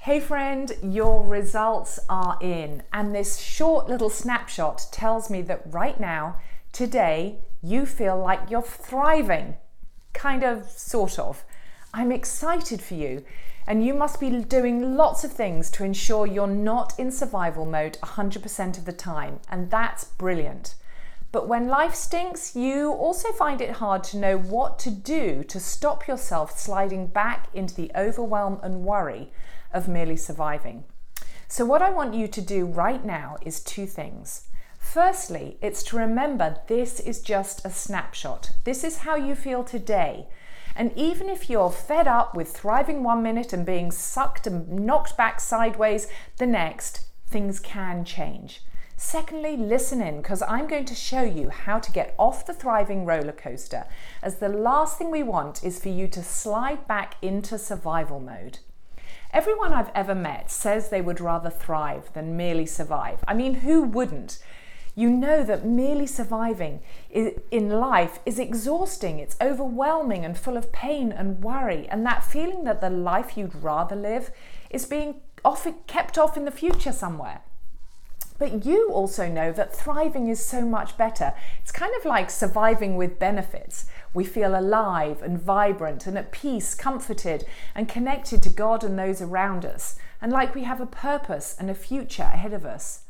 Hey friend, your results are in, and this short little snapshot tells me that right now, today, you feel like you're thriving. Kind of, sort of. I'm excited for you, and you must be doing lots of things to ensure you're not in survival mode 100% of the time, and that's brilliant. But when life stinks, you also find it hard to know what to do to stop yourself sliding back into the overwhelm and worry of merely surviving. So what I want you to do right now is two things. Firstly, it's to remember this is just a snapshot. This is how you feel today. And even if you're fed up with thriving 1 minute and being sucked and knocked back sideways the next, things can change. Secondly, listen in, because I'm going to show you how to get off the thriving roller coaster, as the last thing we want is for you to slide back into survival mode. Everyone I've ever met says they would rather thrive than merely survive. I mean, who wouldn't? You know that merely surviving in life is exhausting, it's overwhelming and full of pain and worry, and that feeling that the life you'd rather live is being kept off in the future somewhere. But you also know that thriving is so much better. It's kind of like surviving with benefits. We feel alive and vibrant and at peace, comforted and connected to God and those around us, and like we have a purpose and a future ahead of us.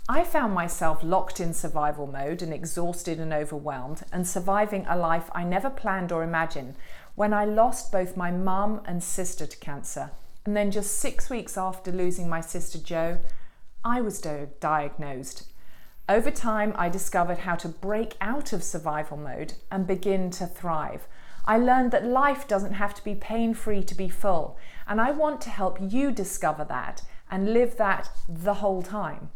I found myself locked in survival mode and exhausted and overwhelmed and surviving a life I never planned or imagined when I lost both my mum and sister to cancer. And then just 6 weeks after losing my sister Jo, I was diagnosed. Over time, I discovered how to break out of survival mode and begin to thrive. I learned that life doesn't have to be pain-free to be full, and I want to help you discover that and live that the whole time.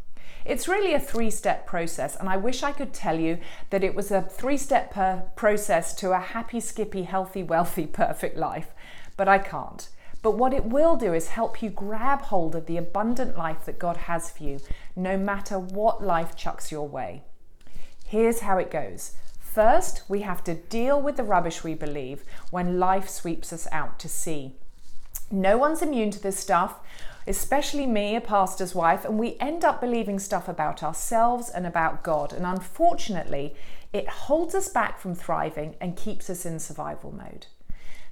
It's really a 3-step process, and I wish I could tell you that it was a 3-step process to a happy, skippy, healthy, wealthy, perfect life, but I can't. But what it will do is help you grab hold of the abundant life that God has for you, no matter what life chucks your way. Here's how it goes. First, we have to deal with the rubbish we believe when life sweeps us out to sea. No one's immune to this stuff, especially me, a pastor's wife, and we end up believing stuff about ourselves and about God. And unfortunately, it holds us back from thriving and keeps us in survival mode.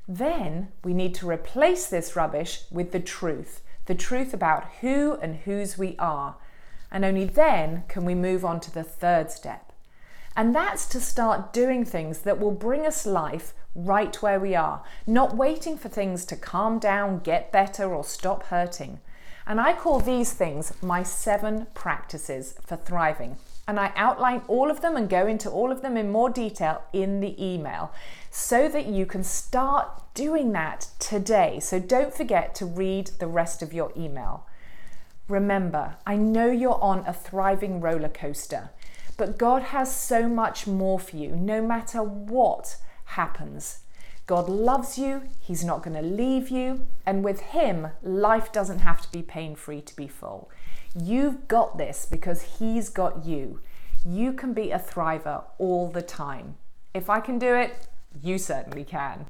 Then we need to replace this rubbish with the truth about who and whose we are. And only then can we move on to the 3rd step. And that's to start doing things that will bring us life right where we are, not waiting for things to calm down, get better, or stop hurting. And I call these things my 7 practices for thriving. And I outline all of them and go into all of them in more detail in the email so that you can start doing that today. So don't forget to read the rest of your email. Remember, I know you're on a thriving roller coaster, but God has so much more for you, no matter what happens. God loves you, He's not going to leave you, and with Him, life doesn't have to be pain-free to be full. You've got this because He's got you. You can be a thriver all the time. If I can do it, you certainly can.